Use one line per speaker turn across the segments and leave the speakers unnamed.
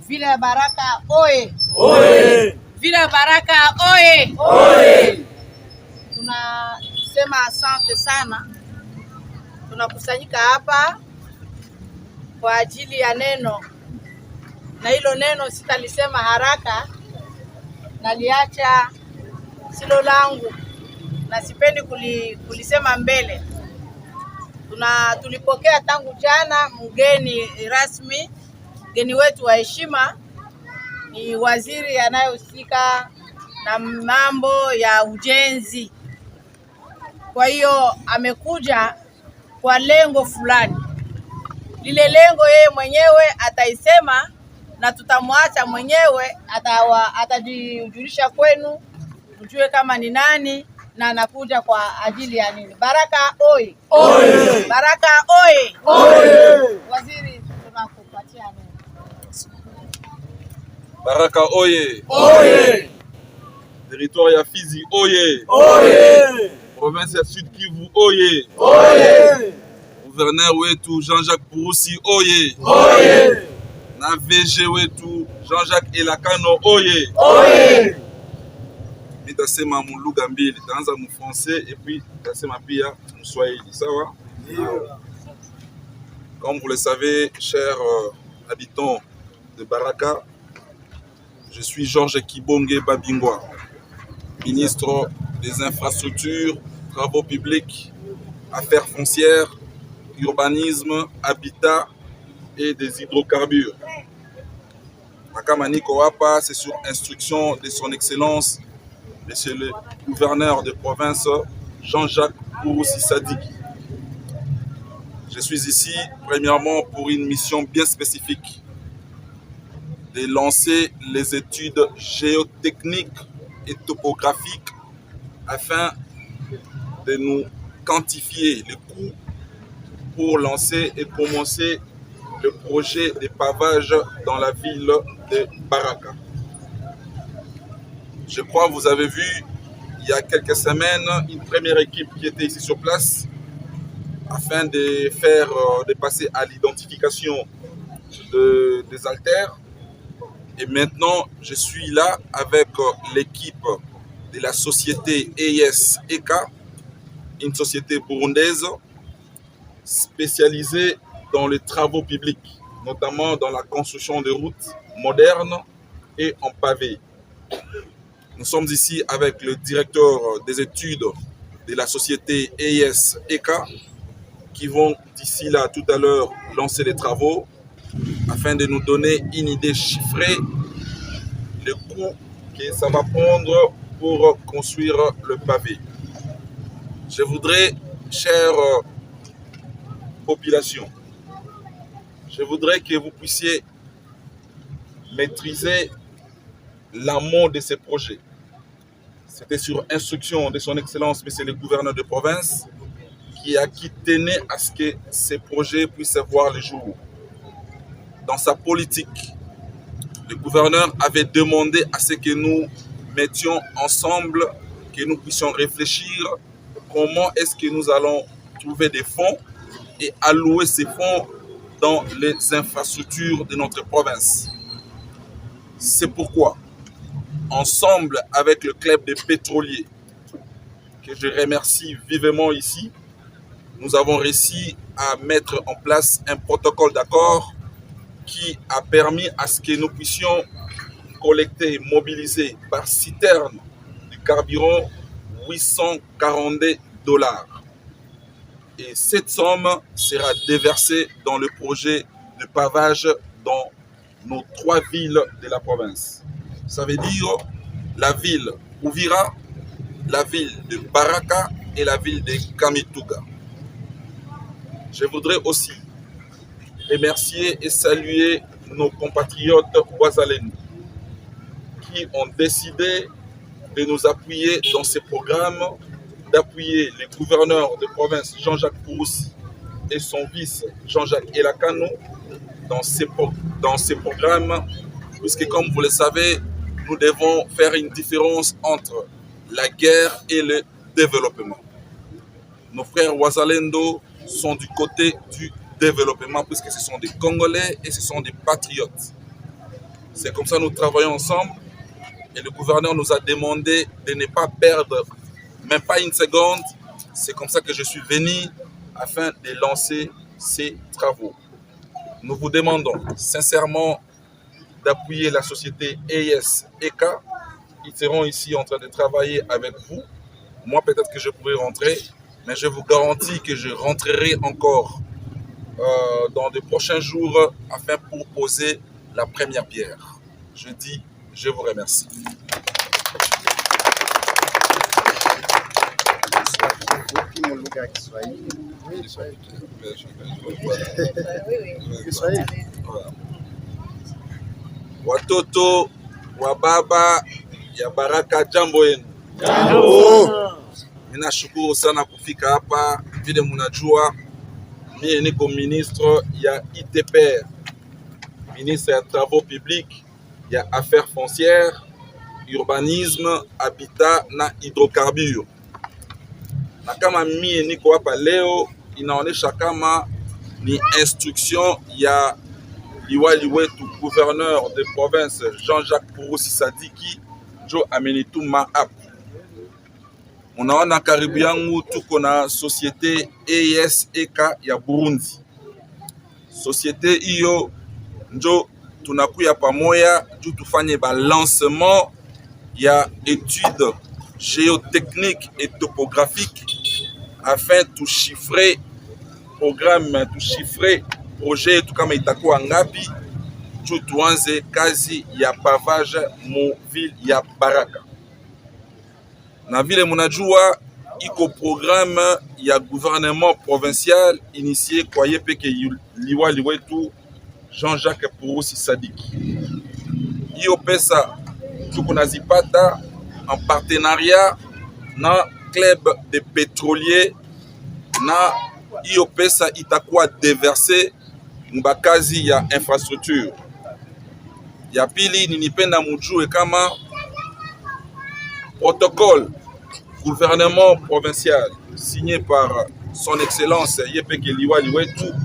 Vile ya Baraka oye!
Oye!
Vile ya Baraka oye!
Oye!
Tunasema asante sana. Tunakusanyika hapa kwa ajili ya neno, na hilo neno sitalisema haraka, naliacha silo langu na sipendi kulisema mbele. Tulipokea tangu jana mgeni rasmi. Mgeni wetu wa heshima ni waziri anayehusika na mambo ya ujenzi. Kwa hiyo amekuja kwa lengo fulani. Lile lengo yeye mwenyewe ataisema na tutamwacha mwenyewe atajijulisha kwenu, mjue kama ni nani na anakuja kwa ajili ya nini. Baraka oye!
Oye!
Baraka oye!
Oye!
Waziri, tunakupatia neno.
Baraka oye!
Oye!
Territoire ya Fizi oye!
Oye!
Province ya Sud Kivu oye!
Oye!
Gouverneur wetu Jean-Jacques Purusi oye!
Oye!
Na VG wetu Jean-Jacques Elakano oye!
Oye!
Nitasema mu lugha mbili, taanza mu français et puis nitasema pia mu Swahili, sawa? Comme vous le savez, chers habitants de Baraka, je suis Georges Kibonge Babingwa, ministre des Infrastructures, Travaux Publics, Affaires Foncières, Urbanisme, Habitat et des Hydrocarbures. Makamani Kowapa, c'est sur instruction de son Excellence, Monsieur le gouverneur de province Jean-Jacques Purusi Sadiki. Je suis ici premièrement pour une mission bien spécifique, de lancer les études géotechniques et topographiques afin de nous quantifier les coûts pour lancer et commencer le projet de pavage dans la ville de Baraka. Je crois que vous avez vu il y a quelques semaines une première équipe qui était ici sur place afin de passer à l'identification des haltères. Et maintenant, je suis là avec l'équipe de la société EIS-EK, une société burundaise spécialisée dans les travaux publics, notamment dans la construction de routes modernes et en pavé. Nous sommes ici avec le directeur des études de la société EIS-EK qui vont d'ici là tout à l'heure lancer les travaux afin de nous donner une idée chiffrée le coût que ça va prendre pour construire le pavé. Je voudrais, chère population, je voudrais que vous puissiez maîtriser l'amont de ces projets. C'était sur instruction de son Excellence, Monsieur le gouverneur de province, qui tenait à ce que ces projets puissent voir le jour. Dans sa politique, le gouverneur avait demandé à ce que nous mettions ensemble, que nous puissions réfléchir comment est-ce que nous allons trouver des fonds et allouer ces fonds dans les infrastructures de notre province. C'est pourquoi, ensemble avec le club des pétroliers, que je remercie vivement ici, nous avons réussi à mettre en place un protocole d'accord qui a permis à ce que nous puissions collecter et mobiliser par citerne du carburant $842. Et cette somme sera déversée dans le projet de pavage dans nos 3 villes de la province. Ça veut dire la ville Uvira, la ville de Baraka et la ville de Kamituga. Je voudrais aussi remercier et saluer nos compatriotes Wazalendo qui ont décidé de nous appuyer dans ces programmes, d'appuyer le gouverneur de province Jean-Jacques Purusi et son vice Jean-Jacques Elakano dans ces programmes, puisque comme vous le savez, nous devons faire une différence entre la guerre et le développement. Nos frères Wazalendo sont du côté du développement puisque ce sont des Congolais et ce sont des patriotes. C'est comme ça que nous travaillons ensemble. Et le gouverneur nous a demandé de ne pas perdre même pas une seconde. C'est comme ça que je suis venu afin de lancer ces travaux. Nous vous demandons sincèrement d'appuyer la société ES-EK. Ils seront ici en train de travailler avec vous. Moi, peut-être que je pourrai rentrer, mais je vous garantis que je rentrerai encore dans de prochains jours afin pour poser la première pierre. Je dis, je vous remercie. Watoto wa baba ya Baraka, jambo yenu.
Jambo.
Ninashukuru sana kufika hapa. Vile mnajua mimi niko ministre ya ITPR, ministre ya travaux publics, ya affaires foncières, urbanisme, habitat na hydrocarbures. Na kama mimi niko hapa leo, inaonesha kama ni instruction ya liwali wetu gouverneur de province Jean-Jacques Purusi Sadiki jo amenituma hapa. Unaona karibu yangu tuko na societe ES-EK ya Burundi. Societe hiyo njo tunakuya pamoja juu tufanye lancement ya études géotechniques et topographiques afin de chiffrer programme, de chiffrer projet yetu kama itakuwa ngapi juu tuanze kazi ya pavage mu ville ya Baraka. Na vile munajua iko programme ya gouvernement provincial initié kwa yepeke liwali wetu Jean-Jacques Purusi Sadiki. Hiyo pesa tuko nazipata en partenariat na club de pétroliers, na hiyo pesa itakuwa déversé mbakazi ya infrastructure. Ya pili ninipenda mujue kama protocole gouvernement provincial signé par son excellence yepeke liwali wetu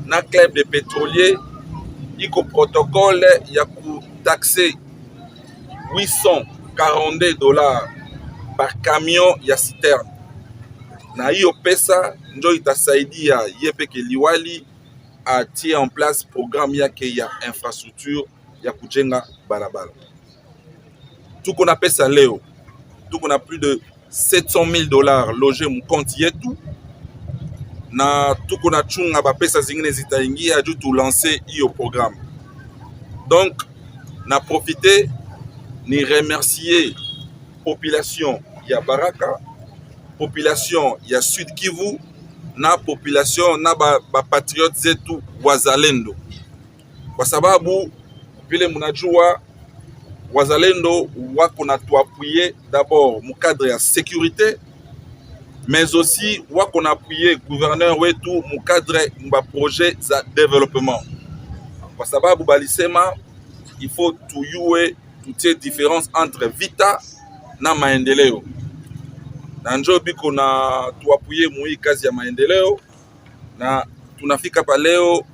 na club de pétroliers, iko protocole ya kutaxe $842 par camion ya citerne. Na hiyo pesa njo itasaidia yepeke liwali atie en place programme yake ya infrastructure ya kujenga barabara. Tuko na pesa leo, tuko na plus de $700,000 logé mu compte yetu, na tuko na chunga ba pesa zingine zitaingia juu tu lancer hiyo programme. Donc na profiter ni remercier population ya Baraka, population ya Sud Kivu na population na ba patriotes zetu wazalendo, kwa sababu vile mnajua wazalendo wako na tuapuye d'abord mu cadre ya sécurité, mais aussi wako na appuyer gouverneur wetu mu cadre mba projet za développement, kwa sababu balisema il faut tuyue tutie différence entre vita na maendeleo, na njo biko na tuapuye mu hii kazi ya maendeleo. Na tunafika pa leo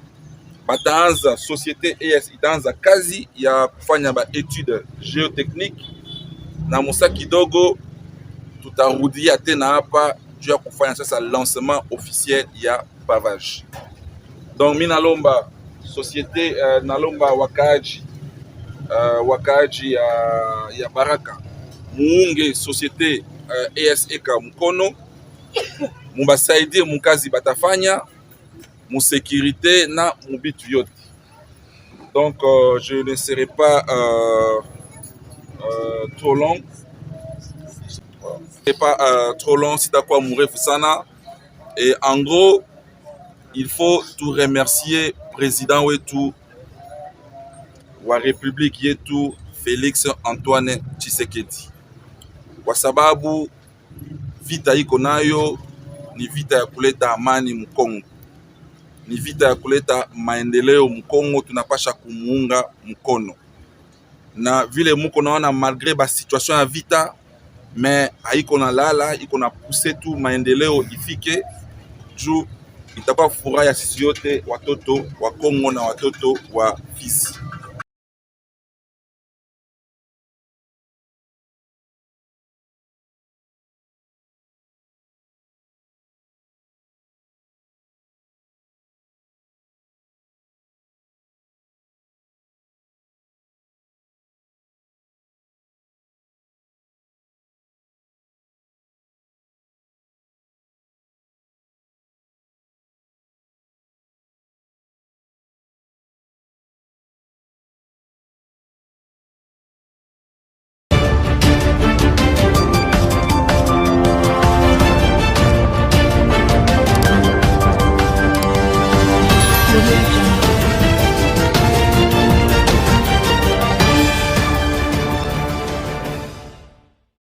bataanza société ES itaanza kazi ya kufanya ba étude géotechnique, na musa kidogo tutarudia tena hapa juu ya kufanya sasa lancement officiel ya pavage. Donc mi nalomba société nalomba wakaaji ya Baraka muunge société ES-EK mkono, mubasaidie mukazi batafanya mu sécurité na mubitu yote. Donc je ne serai pas trop long. Trop long, sitakuwa murefu sana. Et en gros, il faut tout remercier président wetu wa République yetu Félix Antoine Tshisekedi, kwa sababu vita iko nayo ni vita ya kuleta amani Mkongo, ni vita ya kuleta maendeleo Mkongo. Tunapasha kumuunga mkono, na vile muko naona malgré ba situation ya vita, mais haiko na lala, iko na pousser tu maendeleo ifike juu itakuwa furaha ya sisi yote, watoto wa Kongo na watoto wa Fizi.
Production.